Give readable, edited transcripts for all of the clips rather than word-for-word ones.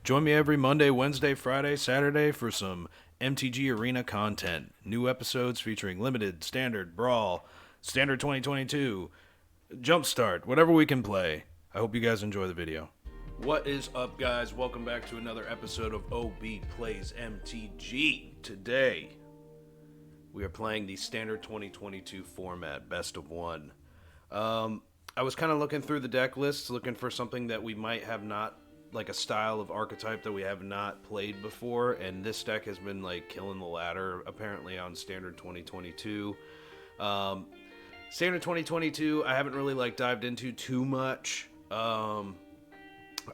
Join me every Monday, Wednesday, Friday, Saturday for some MTG Arena content. New episodes featuring Limited, Standard, Brawl, Standard 2022, Jumpstart, whatever we can play. I hope you guys enjoy the video. What is up, guys? Welcome back to another episode of OB Plays MTG. Today, we are playing the Standard 2022 format, Best of One. I was kind of looking through the deck lists, looking for something that we might have not, like a style of archetype that we have not played before, and this deck has been like killing the ladder apparently on Standard 2022. Standard 2022 I haven't really like dived into too much. I'm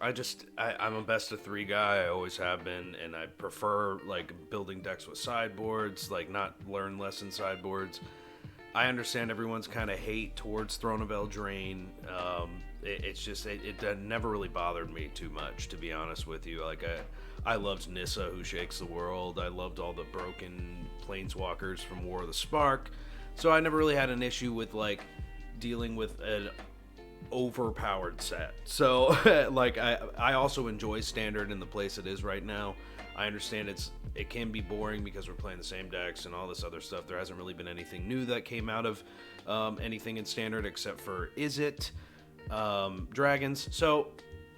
a best of three guy. I always have been, and I prefer like building decks with sideboards, like not learn lesson sideboards. I understand everyone's kind of hate towards Throne of Eldraine. It never really bothered me too much, to be honest with you. Like I loved Nissa, Who Shakes the World. I loved all the broken planeswalkers from War of the Spark. So I never really had an issue with like dealing with an overpowered set. So like I also enjoy Standard in the place it is right now. I understand it can be boring because we're playing the same decks and all this other stuff. There hasn't really been anything new that came out of anything in Standard except for Dragons. So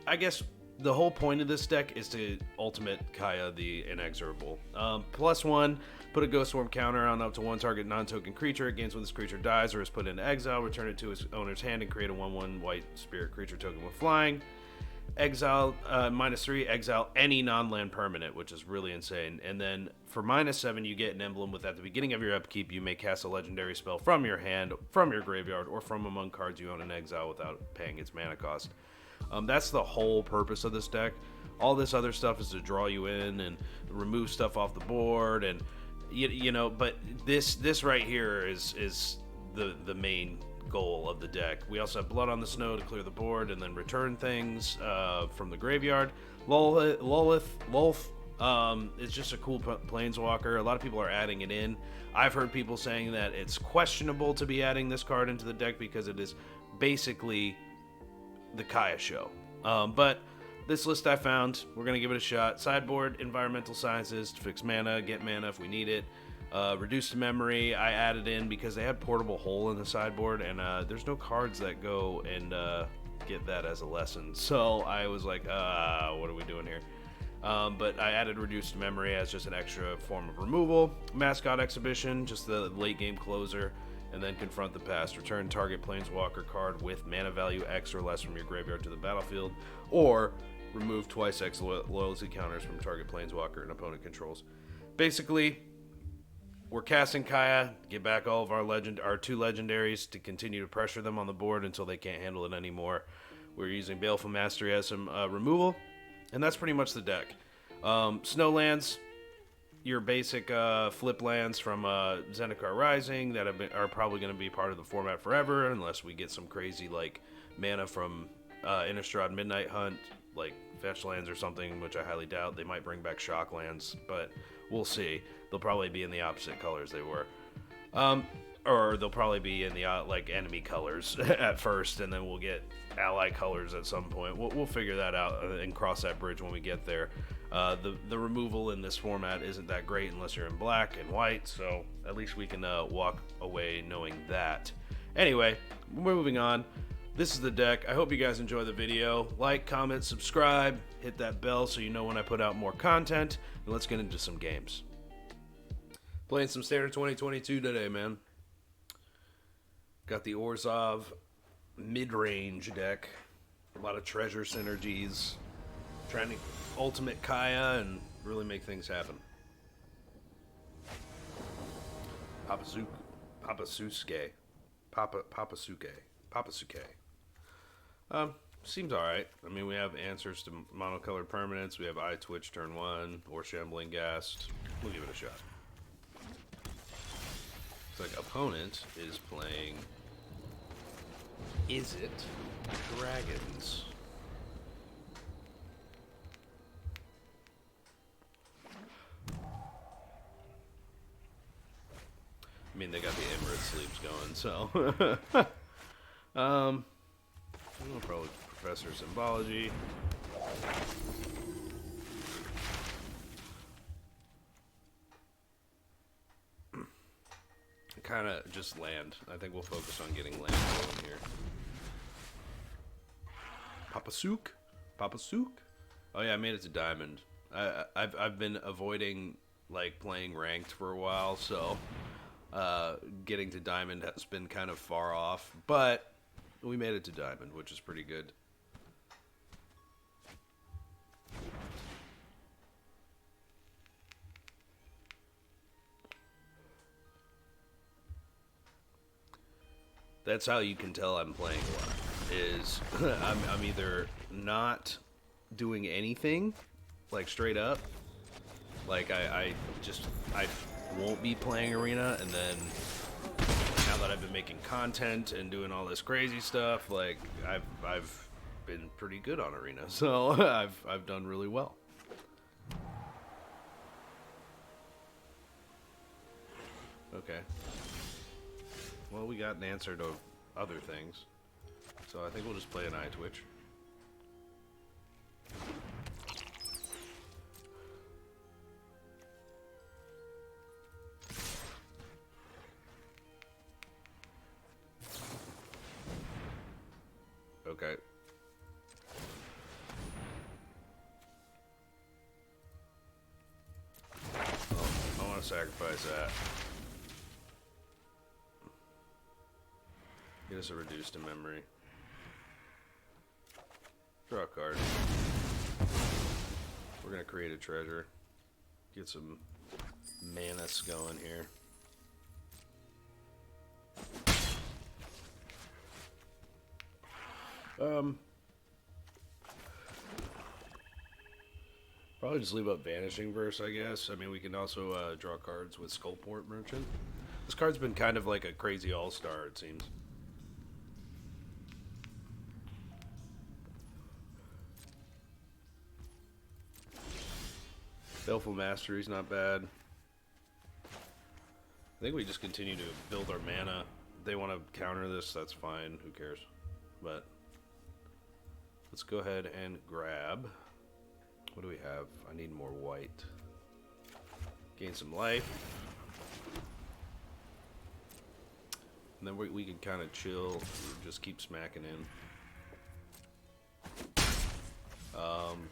I guess the whole point of this deck is to ultimate Kaya the Inexorable. +1, put a Ghost Swarm counter on up to one target non-token creature. It gains when this creature dies or is put into exile. Return it to its owner's hand and create a 1/1 white spirit creature token with flying. Exile, -3, exile any non-land permanent, which is really insane. And then for -7, you get an emblem with at the beginning of your upkeep, you may cast a legendary spell from your hand, from your graveyard, or from among cards you own in exile without paying its mana cost. That's the whole purpose of this deck. All this other stuff is to draw you in and remove stuff off the board, and you know. But this right here is the main goal of the deck. We also have Blood on the Snow to clear the board and then return things from the graveyard. Lolth is just a cool planeswalker. A lot of people are adding it in. I've heard people saying that it's questionable to be adding this card into the deck because it is basically the Kaya show. But this list I found, we're going to give it a shot. Sideboard, Environmental Sciences to fix mana, get mana if we need it. Reduced Memory, I added in because they had Portable Hole in the sideboard, and there's no cards that go and get that as a lesson. So I was like, what are we doing here? But I added Reduced Memory as just an extra form of removal. Mascot Exhibition, just the late game closer. And then Confront the Past, return target planeswalker card with mana value X or less from your graveyard to the battlefield, or remove twice X loyalty counters from target planeswalker and opponent controls. Basically, we're casting Kaya, get back all of our two legendaries to continue to pressure them on the board until they can't handle it anymore. We're using Baleful Mastery as some removal, and that's pretty much the deck. Snowlands, your basic flip lands from Zendikar Rising that are probably going to be part of the format forever, unless we get some crazy like mana from Innistrad Midnight Hunt, like fetch lands or something, which I highly doubt. They might bring back shock lands, but we'll see. They'll probably be in the opposite colors they were. Or they'll probably be in the like enemy colors at first, and then we'll get ally colors at some point. We'll figure that out and cross that bridge when we get there. The removal in this format isn't that great unless you're in black and white, so at least we can walk away knowing that. Anyway, we're moving on. This is the deck. I hope you guys enjoy the video. Like, comment, subscribe, hit that bell so you know when I put out more content, and let's get into some games. Playing some Standard 2022 today, man. Got the Orzhov Midrange deck. A lot of treasure synergies. Trying to ultimate Kaya and really make things happen. Papasuke. Seems alright. I mean, we have answers to monocolored permanents. We have Eyetwitch turn 1 or Shambling Ghast. We'll give it a shot. Looks like opponent is playing Is It Dragons. I mean, they got the Emerald sleeves going, so. Probably Professor of Symbology. kind of just land. I think we'll focus on getting land going here. Papa Sook? Papa Sook? Oh yeah, I made it to Diamond. I've been avoiding like playing ranked for a while, so getting to Diamond has been kind of far off, but we made it to Diamond, which is pretty good. That's how you can tell I'm playing a lot. Is I'm either not doing anything, like straight up, like I won't be playing Arena, and then now that I've been making content and doing all this crazy stuff, like I've been pretty good on Arena, so I've done really well. Okay. Well, we got an answer to other things, so I think we'll just play an Eyetwitch. Okay. Oh, I want to sacrifice that. Get us a reduced to memory. Draw a card. We're gonna create a treasure. Get some manus going here. Probably just leave up Vanishing Verse, I guess. I mean, we can also draw cards with Skullport Merchant. This card's been kind of like a crazy all-star, it seems. Baleful Mastery is not bad. I think we just continue to build our mana. If they want to counter this, that's fine. Who cares? But let's go ahead and grab. What do we have? I need more white. Gain some life. And then we can kind of chill. Just keep smacking in.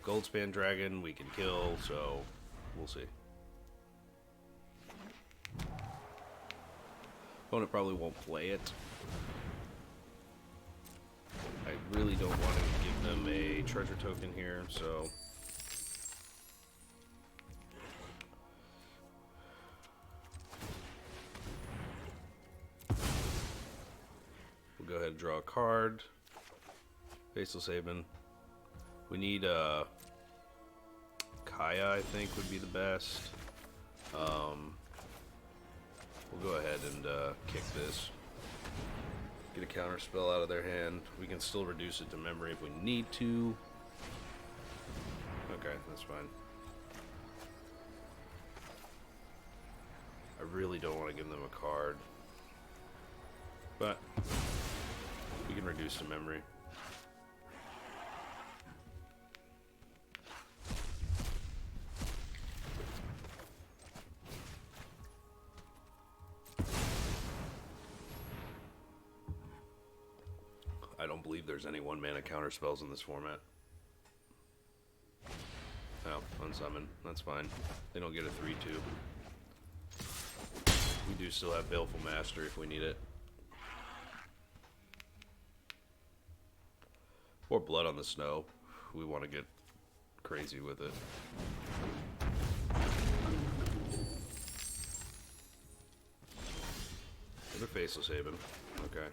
Goldspan Dragon we can kill, so we'll see. Opponent probably won't play it. I really don't want to give them a treasure token here, so we'll go ahead and draw a card. Faceless Haven. We need Kaya, I think, would be the best. We'll go ahead and kick this. Get a counter spell out of their hand. We can still reduce it to memory if we need to. Okay, that's fine. I really don't want to give them a card, but we can reduce to memory. I don't believe there's any 1-mana counter spells in this format. Oh, unsummon. That's fine. They don't get a 3/2. We do still have Baleful Mastery if we need it. Or Blood on the Snow. We want to get crazy with it. Another Faceless Haven. Okay.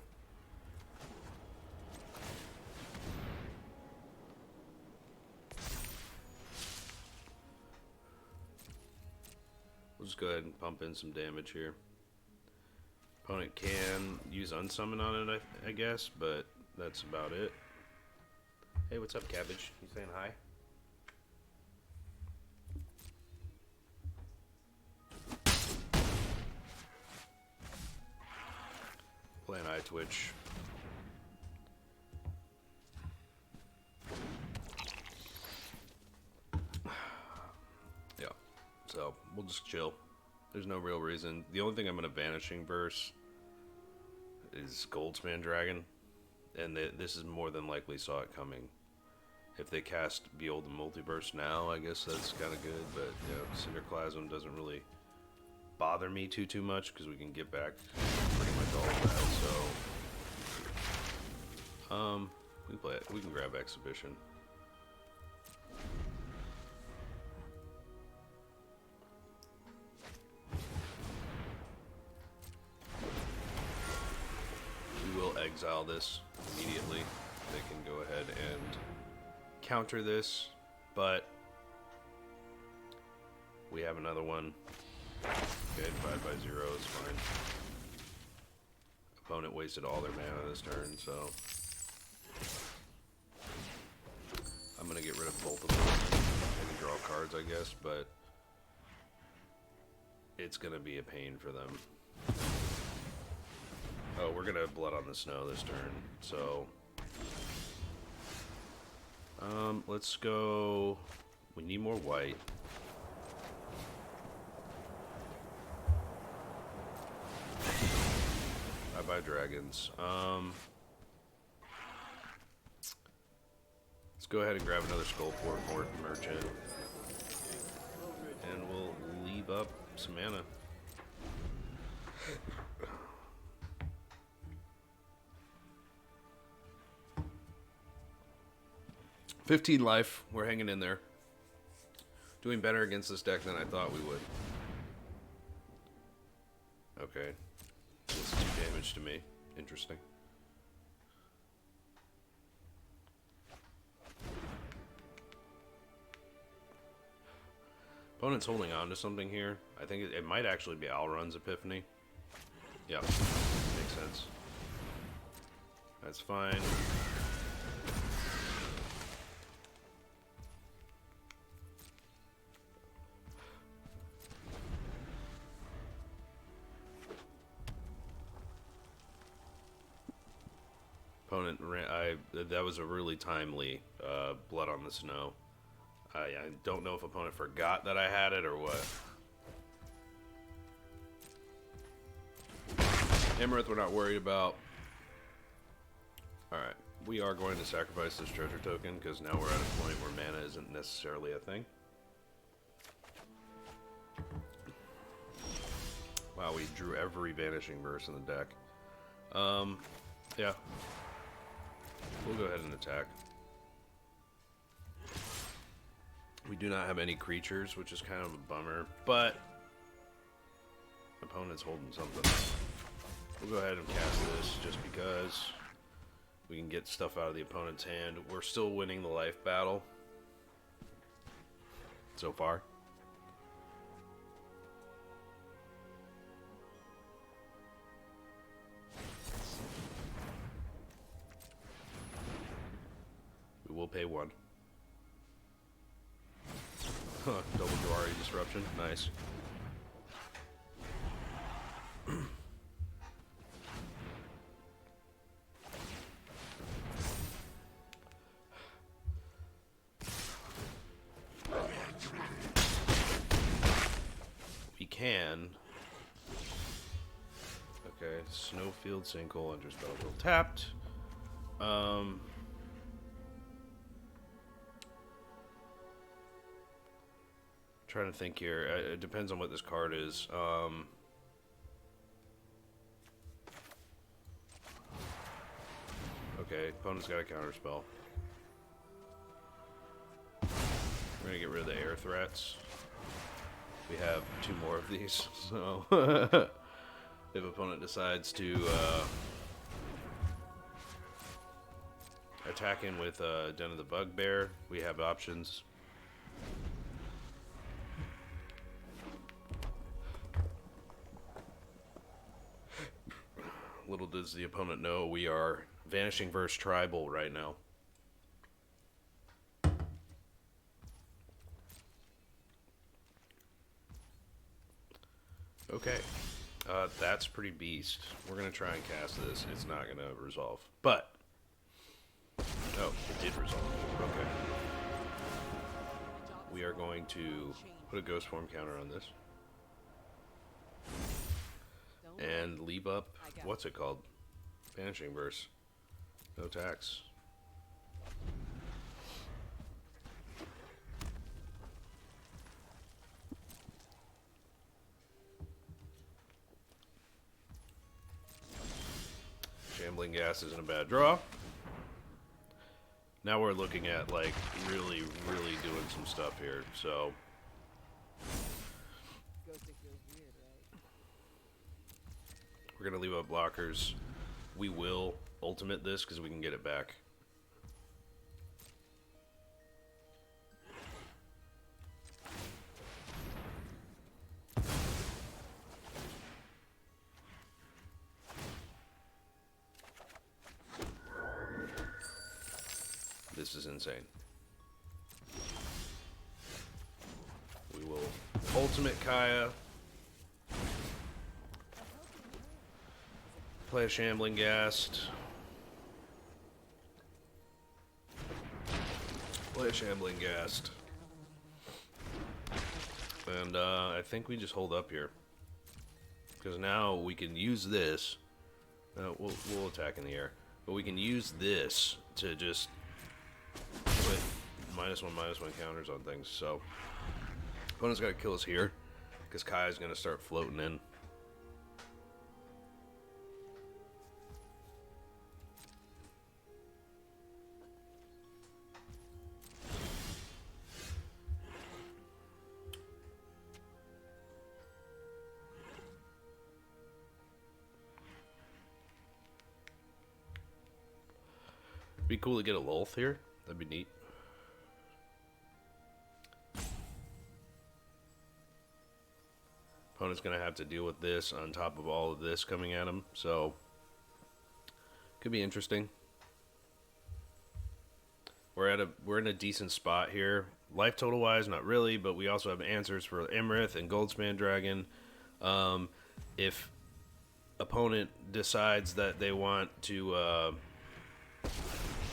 We'll just go ahead and pump in some damage here. Opponent can use Unsummon on it, I guess, but that's about it. Hey, what's up, Cabbage? You saying hi? Playing Eyetwitch. Yeah, so we'll just chill. There's no real reason. The only thing I'm going to Vanishing Verse is Goldspan Dragon, and this is more than likely saw it coming. If they cast Behold the Multiverse now, I guess that's kind of good, but you know, Cinderclasm doesn't really bother me too much because we can get back pretty much all of that. So, we can play it. We can grab Exhibition. We will exile this immediately. They can go ahead and counter this, but we have another one. Okay, 5/0 is fine. Opponent wasted all their mana this turn, so I'm gonna get rid of both of them. I can draw cards, I guess, but it's gonna be a pain for them. Oh, we're gonna have Blood on the Snow this turn, so let's go. We need more white. I buy dragons. Let's go ahead and grab another Skullport Merchant, and we'll leave up some mana. 15 life. We're hanging in there. Doing better against this deck than I thought we would. Okay. It's 2 damage to me. Interesting. Opponent's holding on to something here. I think it might actually be Alrund's Epiphany. Yep. Makes sense. That's fine. Opponent ran, that was a really timely Blood on the Snow. I don't know if opponent forgot that I had it or what. Emerith we're not worried about. Alright, we are going to sacrifice this treasure token because now we're at a point where mana isn't necessarily a thing. Wow, we drew every Vanishing Verse in the deck. Yeah. We'll go ahead and attack. We do not have any creatures, which is kind of a bummer, but opponent's holding something. We'll go ahead and cast this just because we can get stuff out of the opponent's hand. We're still winning the life battle so far. We will pay 1. Huh, double Jawari Disruption. Nice. We can. Okay, Snowfield Sinkhole enters battlefield tapped. Trying to think here. It depends on what this card is. Okay, opponent's got a counter spell. We're gonna get rid of the air threats. We have 2 more of these, so if opponent decides to attack in with Den of the Bugbear, we have options. Little does the opponent know we are Vanishing Verse Tribal right now. Okay, that's pretty beast. We're going to try and cast this. It's not going to resolve. But, oh, it did resolve. Okay. We are going to put a Ghost Form counter on this. And leave up, what's it called? Vanishing Verse. No tax. Shambling Ghast isn't a bad draw. Now we're looking at, like, really doing some stuff here, so... We're going to leave up blockers. We will ultimate this because we can get it back. This is insane. We will ultimate Kaya. Play a Shambling Ghast. Play a Shambling Ghast. And I think we just hold up here. Because now we can use this. We'll attack in the air. But we can use this to just put -1/-1 counters on things. So, opponent's got to kill us here. Because Kaya's going to start floating in. Be cool to get a Lolth here. That'd be neat. Opponent's gonna have to deal with this on top of all of this coming at him, so could be interesting. We're in a decent spot here. Life total wise, not really, but we also have answers for Emrith and Goldspan Dragon. If opponent decides that they want to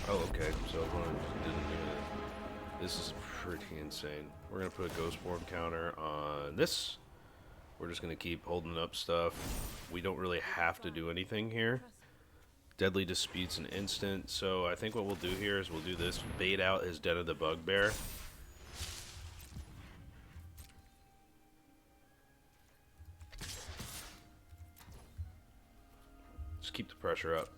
oh, okay. So opponent didn't do that. This is pretty insane. We're gonna put a Ghost Form counter on this. We're just gonna keep holding up stuff. We don't really have to do anything here. Deadly Dispute's an instant. So I think what we'll do here is we'll do this. Bait out his Den of the Bugbear. Just keep the pressure up.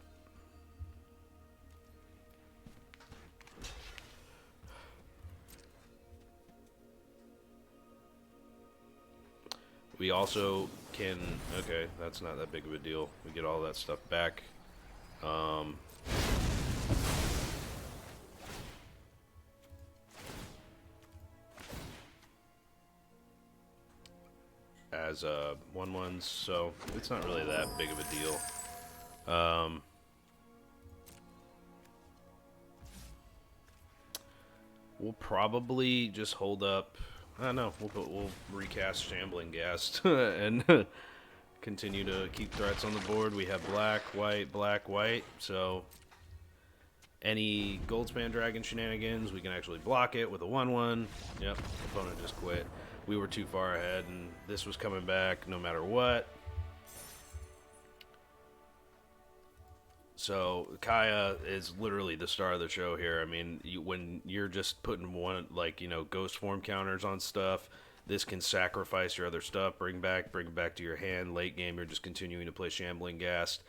We also can, okay, that's not that big of a deal. We get all that stuff back. As 1/1s, so it's not really that big of a deal. We'll probably just hold up. I don't know. We'll recast Shambling Ghast and continue to keep threats on the board. We have black, white. So any Goldspan Dragon shenanigans, we can actually block it with a 1/1. Yep, opponent just quit. We were too far ahead, and this was coming back no matter what. So Kaya is literally the star of the show here. I mean, when you're just putting one, like, you know, ghost form counters on stuff, this can sacrifice your other stuff, bring back to your hand. Late game, you're just continuing to play Shambling Ghast,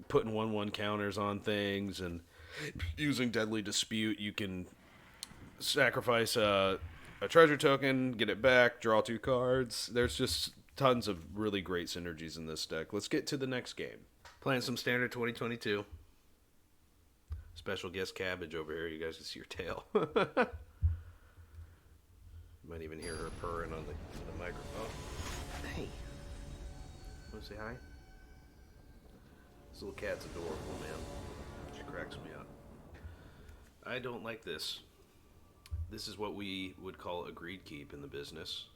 putting 1/1 counters on things, and using Deadly Dispute, you can sacrifice a treasure token, get it back, draw 2 cards. There's just tons of really great synergies in this deck. Let's get to the next game. Playing some standard 2022. Special guest Cabbage over here. You guys can see her tail. You might even hear her purring on the microphone. Hey. Want to say hi? This little cat's adorable, man. She cracks me up. I don't like this. This is what we would call a greed keep in the business.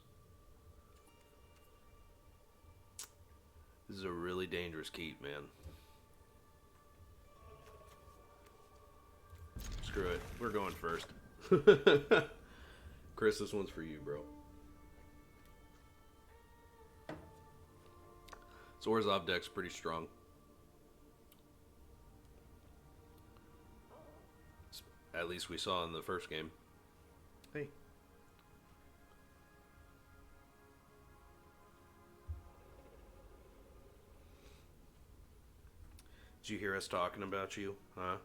This is a really dangerous keep, man. Screw it. We're going first. Chris, this one's for you, bro. This Orzhov deck's pretty strong. at least we saw in the first game. Hey. Did you hear us talking about you, huh?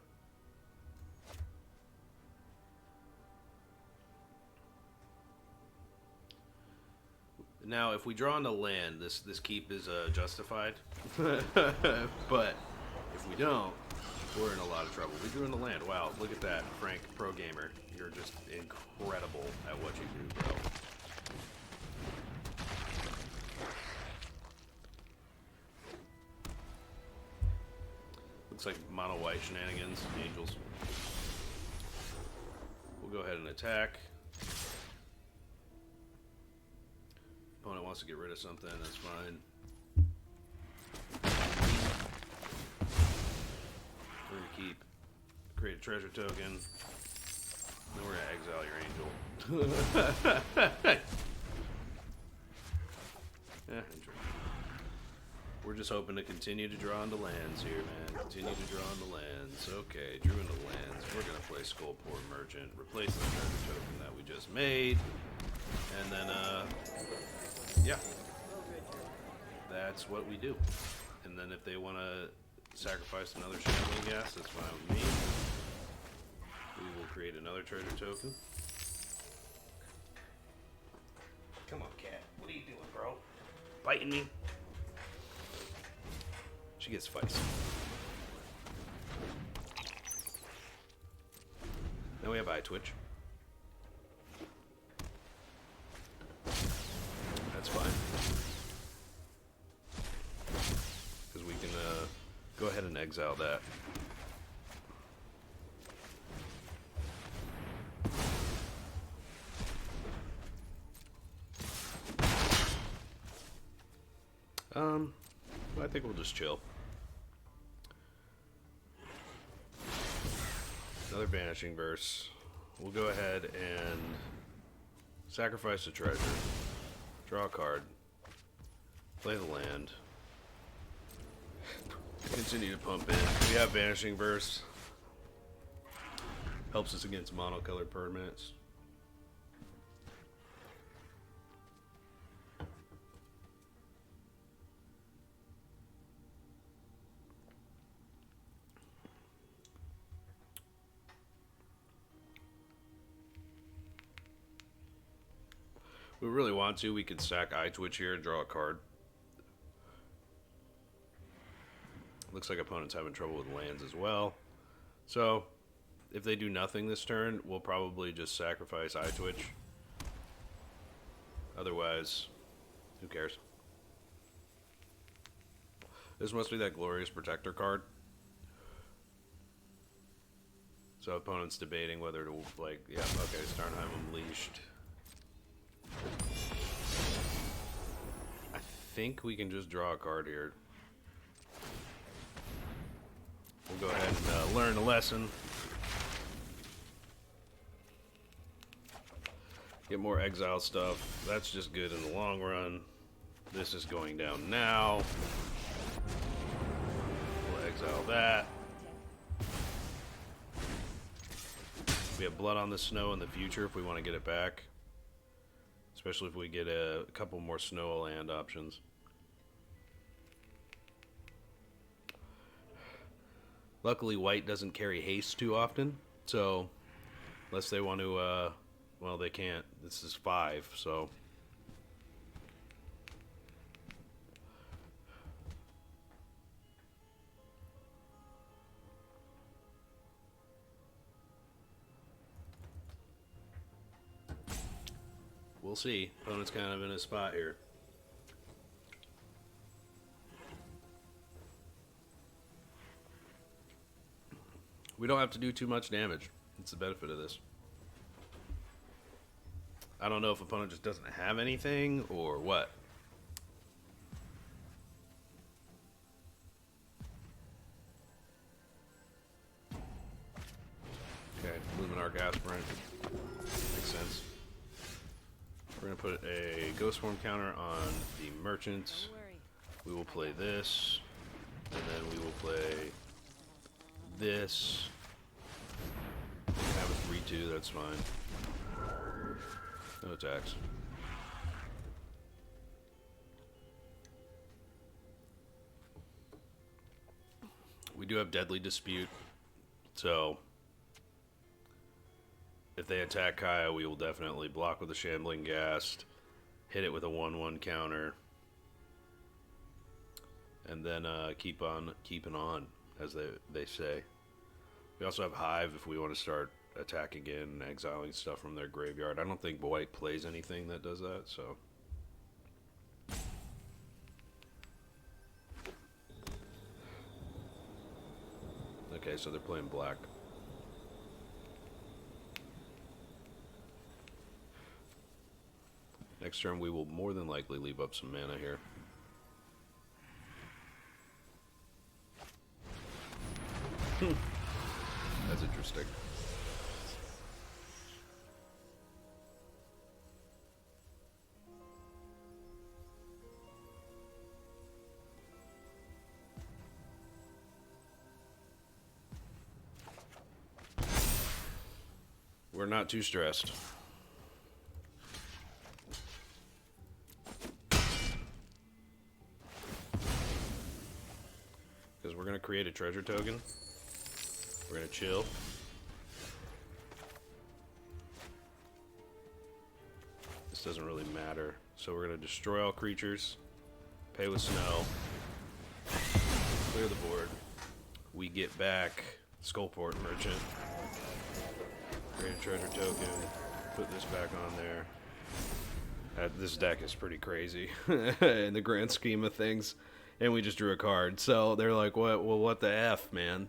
Now, if we draw on the land, this keep is justified. But if we don't, we're in a lot of trouble. We drew in the land. Wow, look at that, Frank, pro gamer. You're just incredible at what you do, bro. Looks like mono white shenanigans, angels. We'll go ahead and attack. Opponent wants to get rid of something, that's fine. We're gonna keep, create a treasure token. Then we're gonna exile your angel. Yeah, interesting. We're just hoping to continue to draw into lands here, man. Continue to draw into lands. Okay, drew into lands. We're gonna play Skullport Merchant, replace the treasure token that we just made, and then yeah, that's what we do. And then if they want to sacrifice another Shambling Ghast, that's fine with me. We will create another treasure token. Come on, cat. What are you doing, bro? Biting me? She gets feisty. Then we have Eyetwitch. That's fine. Because we can go ahead and exile that. I think we'll just chill. Another Vanishing Verse. We'll go ahead and sacrifice a treasure. Draw a card. Play the land. Continue to pump in. We have Vanishing Verse. Helps us against monocolored permanents. If we really want to, we could sack Eyetwitch here and draw a card. Looks like opponent's having trouble with lands as well. So, if they do nothing this turn, we'll probably just sacrifice Eyetwitch. Otherwise, who cares? This must be that Glorious Protector card. So opponent's debating whether to, like, yeah, okay, Starnheim Unleashed. I think we can just draw a card here. We'll go ahead and learn a lesson. Get more exile stuff. That's just good in the long run. This is going down now. We'll exile that. We have Blood on the Snow in the future if we want to get it back. Especially if we get a couple more snow land options. Luckily, white doesn't carry haste too often, so unless they want to, well, they can't. This is 5, so. We'll see. Opponent's kind of in a spot here. We don't have to do too much damage. It's the benefit of this. I don't know if opponent just doesn't have anything or what. Okay, Luminar Gasprint. Makes sense. We're going to put a Ghost Form counter on the Merchant. We will play this. And then we will play this. can have a 3-2, that's fine. No attacks. We do have Deadly Dispute, so if they attack Kaya, we will definitely block with a Shambling Ghast, hit it with a 1/1 counter, and then keep on keeping on, as they say. We also have Hive if we want to start attacking in and exiling stuff from their graveyard. I don't think White plays anything that does that, so... Okay, so they're playing black. Next turn we will more than likely leave up some mana here. That's interesting. We're not too stressed. Because we're going to create a treasure token. We're going to chill. This doesn't really matter. So we're going to destroy all creatures. Pay with snow. Clear the board. We get back Skullport Merchant. Create a treasure token, put this back on there. This deck is pretty crazy in the grand scheme of things. And we just drew a card. So they're like, what? Well, what the F, man?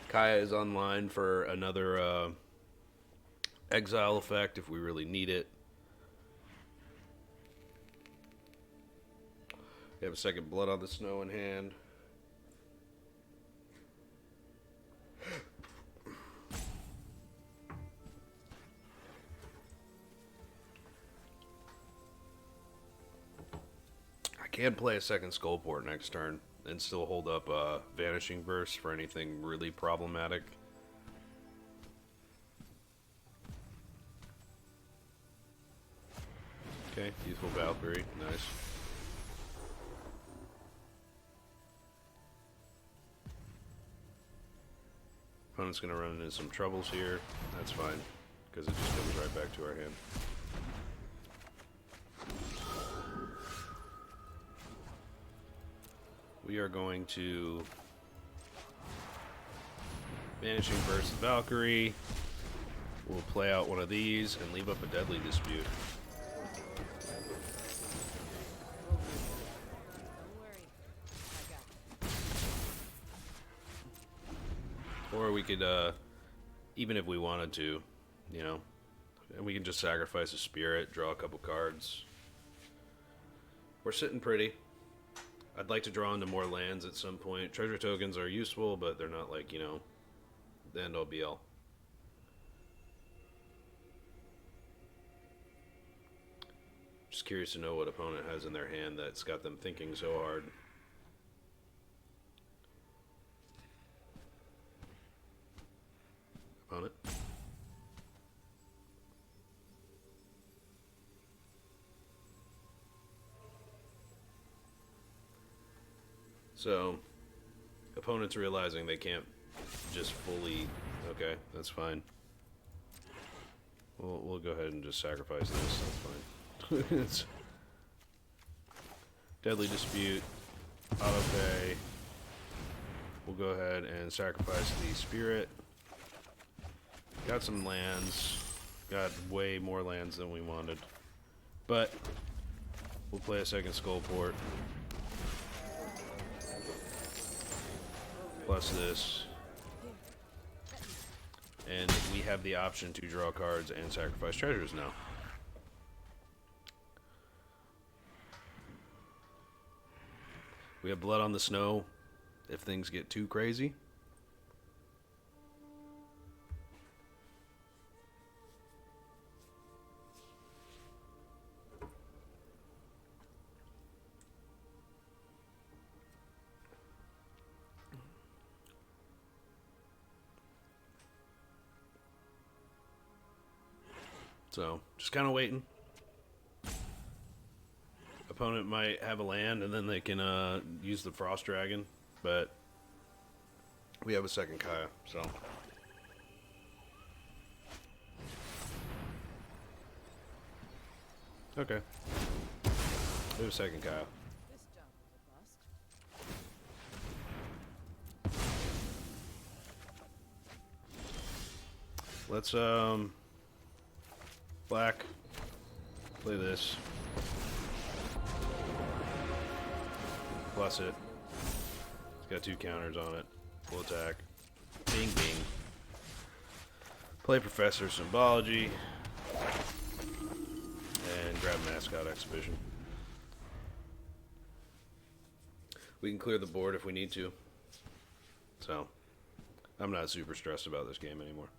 Kaya is online for another exile effect if we really need it. We have a second Blood on the Snow in hand. I can play a second Skullport next turn and still hold up Vanishing Verse for anything really problematic. Okay, Youthful Valkyrie, nice. Opponent's going to run into some troubles here. That's fine, because it just comes right back to our hand. We are going to Vanishing Verse Valkyrie. We'll play out one of these and leave up a Deadly Dispute. Or we could, even if we wanted to, you know, and we can just sacrifice a spirit, draw a couple cards. We're sitting pretty. I'd like to draw into more lands at some point. Treasure tokens are useful, but they're not like, you know, the end-all be-all. Just curious to know what opponent has in their hand that's got them thinking so hard. Opponent. So, opponents realizing they can't just fully... Okay, that's fine. We'll go ahead and just sacrifice this, that's fine. It's Deadly Dispute, auto-pay. We'll go ahead and sacrifice the spirit. Got some lands. Got way more lands than we wanted. But, we'll play a second Skullport. Plus this. And we have the option to draw cards and sacrifice treasures now. We have Blood on the Snow if things get too crazy. So, just kind of waiting. Opponent might have a land, and then they can use the Frost Dragon, but we have a second Kaya, so... Okay. We have a second Kaya. Let's, black, play this. Plus it. It's got 2 counters on it. Full attack. Bing, bing. Play Professor of Symbology. And grab Mascot Exhibition. We can clear the board if we need to. So, I'm not super stressed about this game anymore.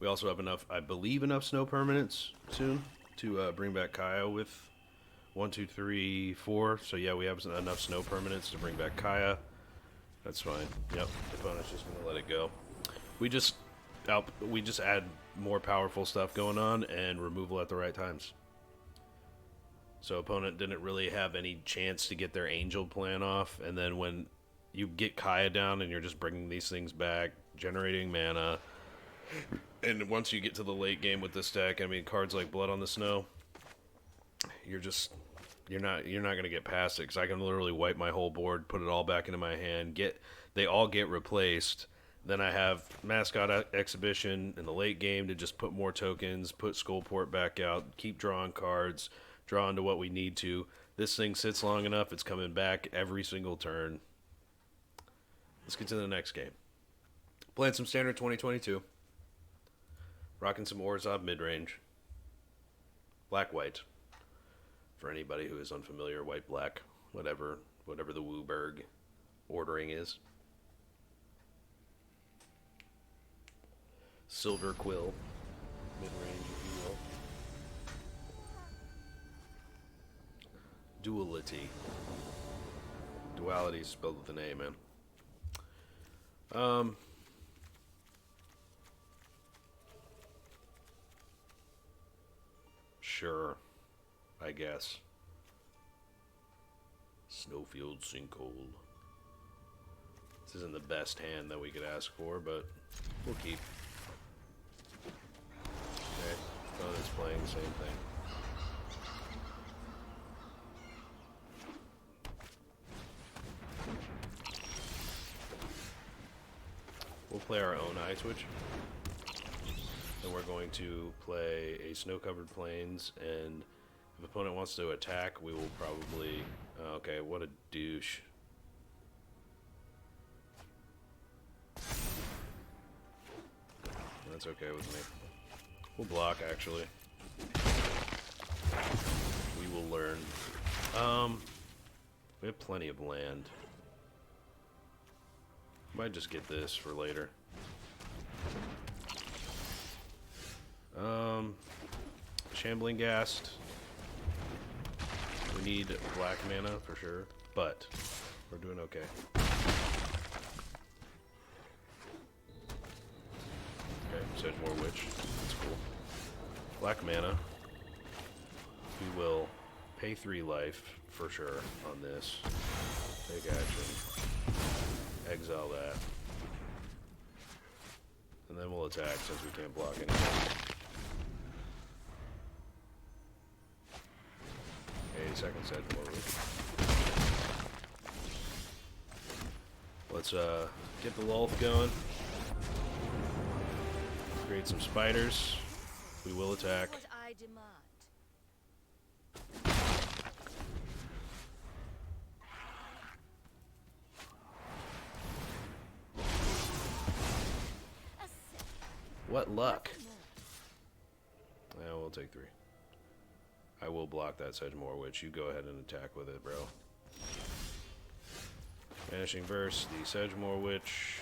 We also have enough, I believe, enough snow permanents soon to bring back Kaya with 1, 2, 3, 4. So yeah, we have enough snow permanents to bring back Kaya. That's fine. Yep, the opponent's just gonna let it go. We just add more powerful stuff going on and removal at the right times. So opponent didn't really have any chance to get their angel plan off, and then when you get Kaya down and you're just bringing these things back, generating mana. And once you get to the late game with this deck, I mean, cards like Blood on the Snow, you're not gonna get past it, because I can literally wipe my whole board, put it all back into my hand, they all get replaced. Then I have Mascot Exhibition in the late game to just put more tokens, put Skullport back out, keep drawing cards, draw into what we need to. This thing sits long enough, it's coming back every single turn. Let's get to the next game. Playing some Standard 2022. Rocking some Orzhov Midrange. Black-white. For anybody who is unfamiliar, white-black. Whatever the Wooburg ordering is. Silverquill. Midrange, if you will. Duality. Duality is spelled with an A, man. Sure, I guess. Snowfield Sinkhole. This isn't the best hand that we could ask for, but we'll keep. Okay, opponent's playing the same thing. We'll play our own Eyetwitch. And we're going to play a snow-covered plains, and if opponent wants to attack, we will probably... okay, what a douche. That's okay with me. We'll block, actually. We will learn. We have plenty of land. Might just get this for later. Shambling Ghast. We need black mana for sure, but we're doing okay. Okay, Sedgemoor Witch. That's cool. Black mana. We will pay 3 life for sure on this. Take action. Exile that. And then we'll attack since we can't block anything. 80 seconds Sedgemoor. Let's get the Lolth going. Create some spiders. We will attack. What I demand. What luck. Yeah, we'll take 3. I will block that Sedgemoor Witch. You go ahead and attack with it, bro. Vanishing Verse, the Sedgemoor Witch.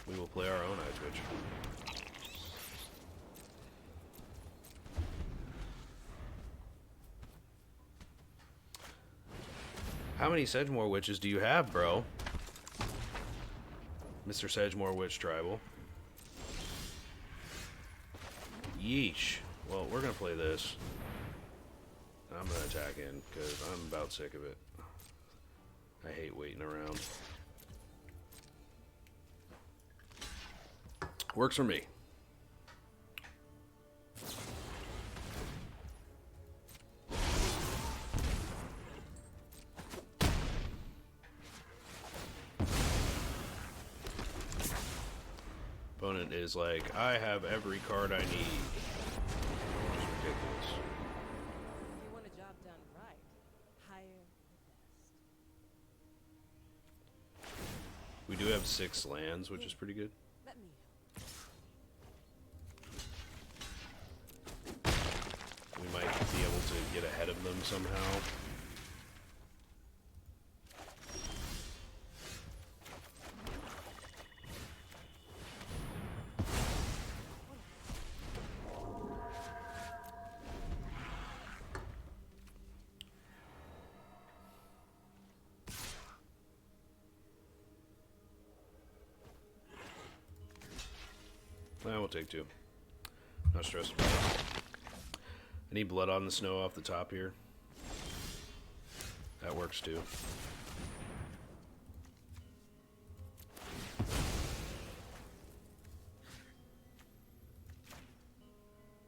We will play our own Eyetwitch. How many Sedgemoor Witches do you have, bro? Mr. Sedgemoor Witch Tribal. Yeesh. Well, we're gonna play this. I'm gonna attack in, because I'm about sick of it. I hate waiting around. Works for me. Opponent is like, I have every card I need. Which is ridiculous. If you want a job done right, hire the best. We do have 6 lands, which is pretty good. Let me We might be able to get ahead of them somehow. I will take 2. Not stressed about it. I need blood on the snow off the top here. That works too.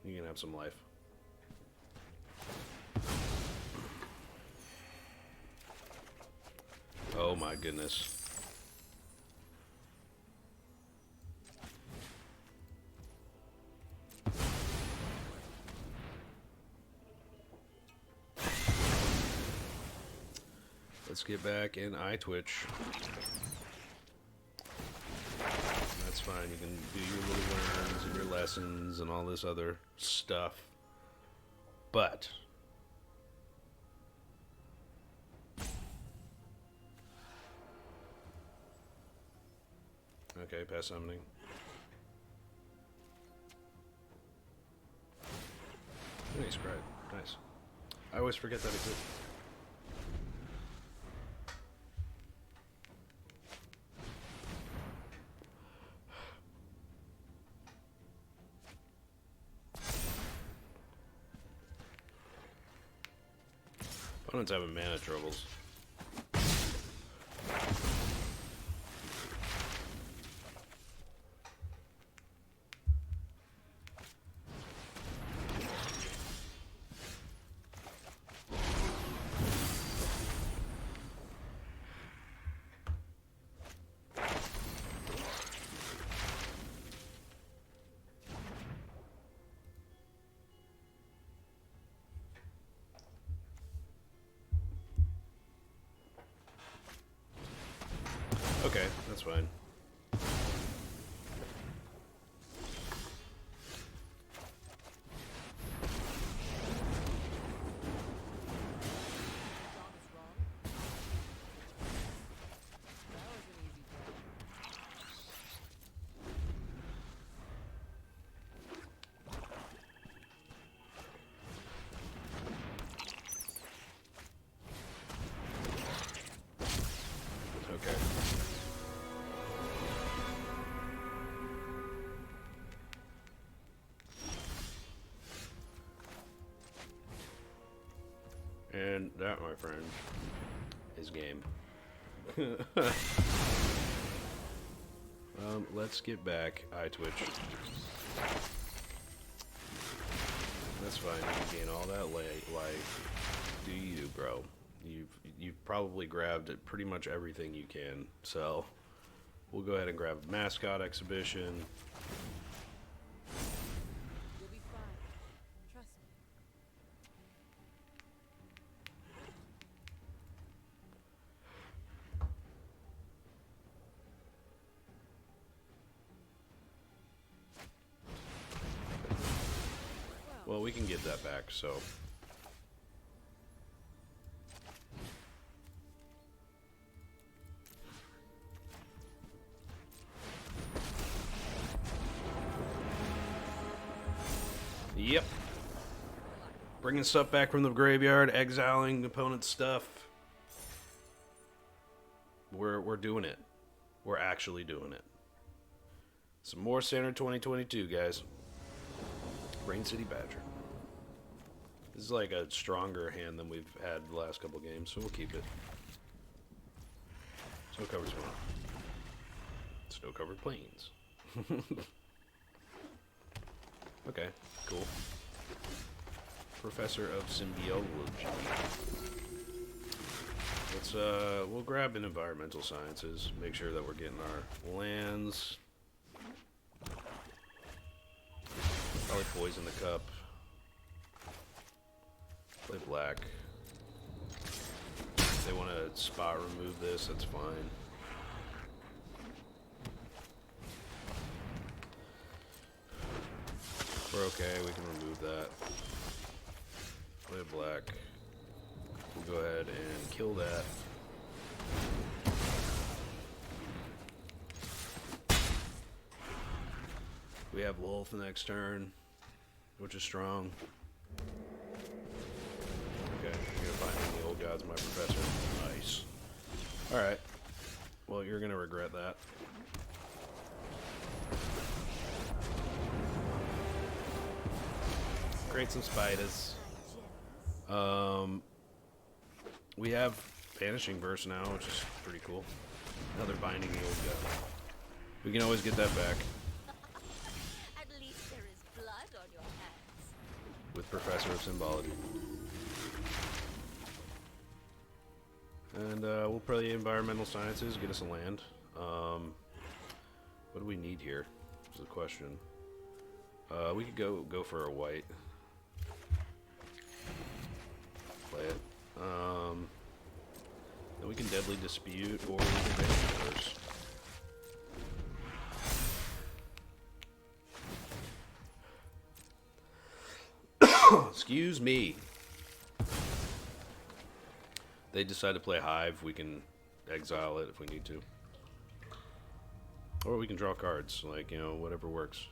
You can have some life. Oh my goodness. Let's get back in Eyetwitch. That's fine. You can do your little learns and your lessons and all this other stuff. But okay, pass summoning. Nice, right. Nice. I always forget that exists. Opponent's having mana troubles. Okay, that's fine. Okay. And that, my friend, is game. Let's get back Eyetwitch. That's fine. You gain all that life. Do you, bro? You've probably grabbed at pretty much everything you can. So we'll go ahead and grab Mascot Exhibition. You'll be fine. Trust me. Well, we can get that back, so. Yep. Bringing stuff back from the graveyard, exiling opponent's stuff. We're doing it. We're actually doing it. Some more Standard 2022, guys. Rain City Badger. This is like a stronger hand than we've had the last couple games, so we'll keep it. Snow-covered swamp. Snow-covered plains. Okay, cool. Professor of Symbology. Let's, we'll grab an environmental sciences. Make sure that we're getting our lands. Probably poison the cup. Play black. If they want to spot remove this, that's fine. We're okay, we can remove that. Play black. We'll go ahead and kill that. We have Lolth the next turn, which is strong. Okay, you're gonna find me the old gods, my professor. Nice. Alright. Well, you're gonna regret that. Create some spiders. We have Vanishing Verse now, which is pretty cool. Another binding the old god. We can always get that back. At least there is blood on your hands. With Professor of Symbology. And we'll play environmental sciences, get us a land. What do we need here? Is the question. We could go for a white. Play it. Then we can Deadly Dispute, or we can Vanishing Verse. Excuse me. They decide to play Hive, we can exile it if we need to. Or we can draw cards, like, you know, whatever works.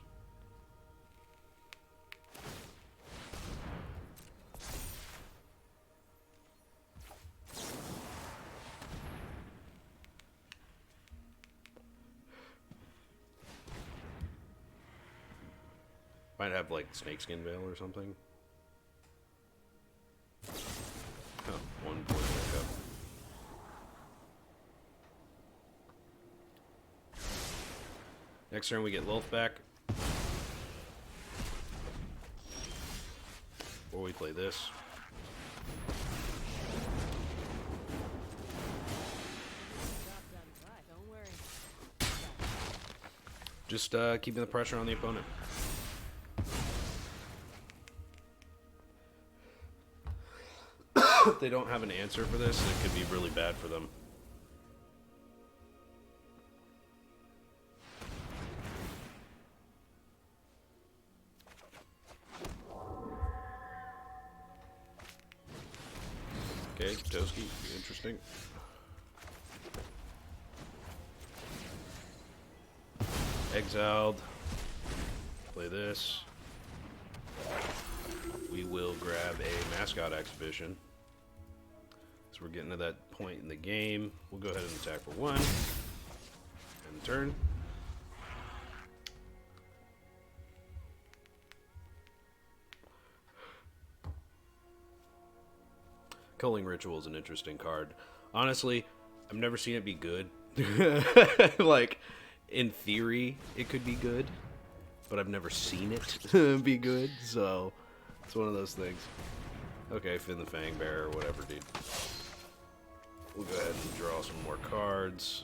Might have, like, Snakeskin Veil or something. Oh, one poison cup. Next turn we get Lolth back. Or we play this. Don't worry. Just keeping the pressure on the opponent. If they don't have an answer for this, it could be really bad for them. Okay, Toski, interesting. Exiled. Play this. We will grab a mascot exhibition. So we're getting to that point in the game. We'll go ahead and attack for one. End turn. Culling Ritual is an interesting card. Honestly, I've never seen it be good. Like, in theory, it could be good, but I've never seen it be good, so it's one of those things. Okay, Finn the Fang Bearer or whatever, dude. We'll go ahead and draw some more cards.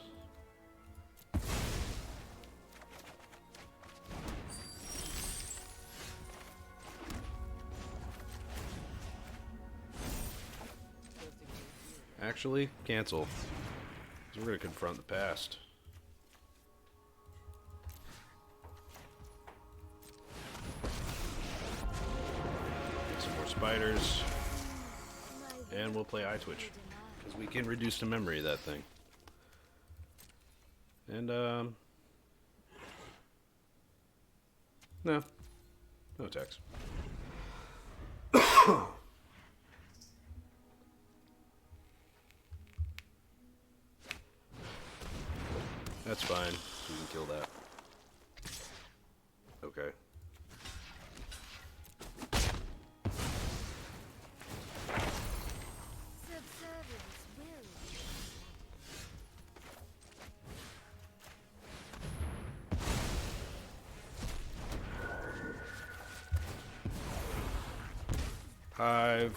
Actually, cancel. 'Cause we're going to confront the past. Get some more spiders. And we'll play Eyetwitch. Because we can reduce the memory of that thing. And, no. No attacks. That's fine. We can kill that. Okay. Subservience will. Hive.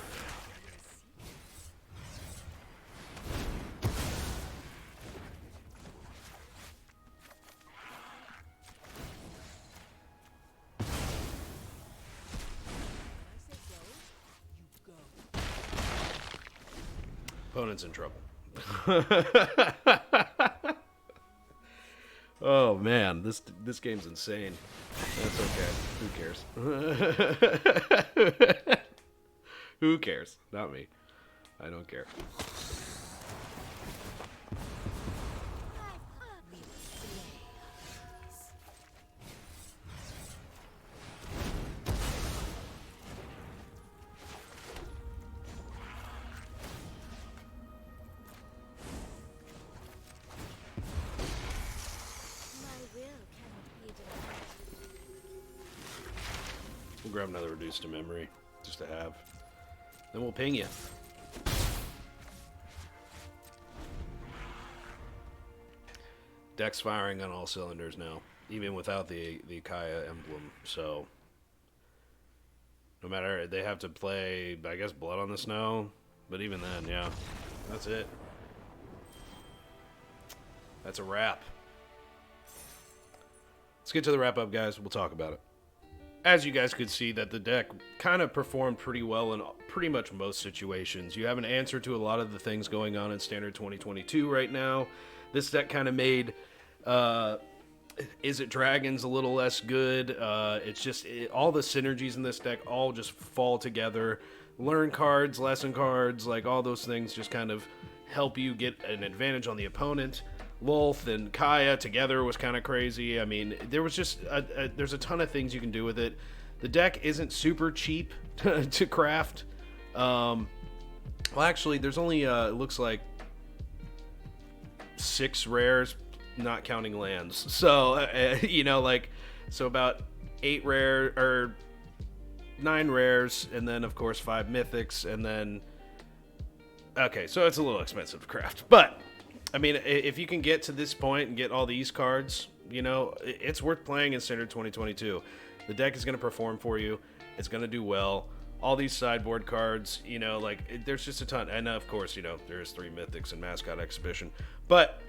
Opponent's in trouble. Oh man, this game's insane. That's okay. Who cares? Who cares? Not me. I don't care. We'll grab another reduced to memory, just to have. Then we'll ping you. Deck's firing on all cylinders now, even without the Kaya emblem. So, no matter, they have to play, I guess, Blood on the Snow. But even then, yeah, that's it. That's a wrap. Let's get to the wrap up, guys. We'll talk about it. As you guys could see, that the deck kind of performed pretty well in pretty much most situations. You have an answer to a lot of the things going on in Standard 2022 right now. This deck kind of made Is It Dragons a little less good. It's just all the synergies in this deck all just fall together. Learn cards, lesson cards, like all those things just kind of help you get an advantage on the opponent. Lolth and Kaya together was kind of crazy. I mean, there was just there's a ton of things you can do with it. The deck isn't super cheap to craft. Well, actually, there's only it looks like 6 rares, not counting lands. So you know, like, so about 8 rare or 9 rares, and then of course 5 mythics, and then okay, so it's a little expensive to craft, but I mean, if you can get to this point and get all these cards, you know, it's worth playing in Standard 2022. The deck is going to perform for you. It's going to do well. All these sideboard cards, you know, like, there's just a ton. And of course, you know, there's 3 mythics and Mascot Exhibition. But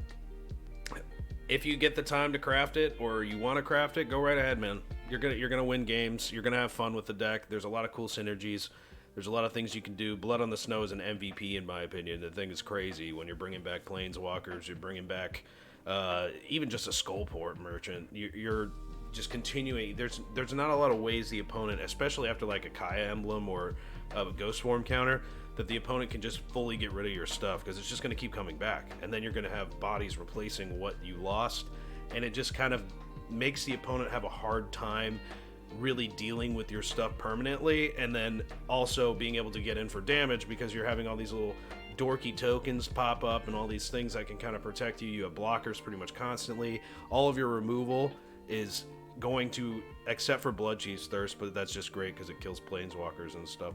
if you get the time to craft it, or you want to craft it, go right ahead, man. You're gonna win games. You're gonna have fun with the deck. There's a lot of cool synergies. There's a lot of things you can do. Blood on the Snow is an MVP, in my opinion. The thing is crazy when you're bringing back Planeswalkers. You're bringing back even just a Skullport Merchant. You're just continuing. There's not a lot of ways the opponent, especially after like a Kaya emblem or a Ghost Swarm counter, that the opponent can just fully get rid of your stuff, because it's just going to keep coming back. And then you're going to have bodies replacing what you lost. And it just kind of makes the opponent have a hard time really dealing with your stuff permanently, and then also being able to get in for damage, because you're having all these little dorky tokens pop up and all these things that can kind of protect you. You have blockers pretty much constantly. All of your removal is going to, except for Bloodchief's Thirst, but that's just great because it kills planeswalkers and stuff.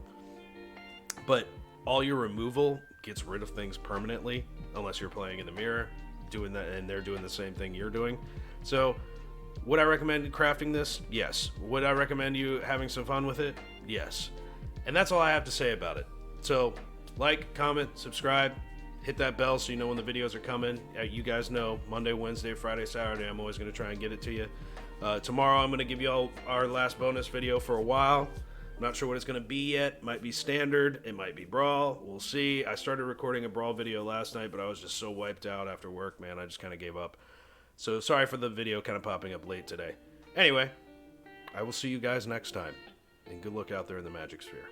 But all your removal gets rid of things permanently, unless you're playing in the mirror, doing that, and they're doing the same thing you're doing. So would I recommend crafting this? Yes. Would I recommend you having some fun with it? Yes. And that's all I have to say about it. So, like, comment, subscribe, hit that bell so you know when the videos are coming. You guys know, Monday, Wednesday, Friday, Saturday, I'm always going to try and get it to you. Tomorrow I'm going to give you all our last bonus video for a while. I'm not sure what it's going to be yet. Might be standard. It might be Brawl. We'll see. I started recording a Brawl video last night, but I was just so wiped out after work, man. I just kind of gave up. So sorry for the video kind of popping up late today. Anyway, I will see you guys next time, and good luck out there in the Magic Sphere.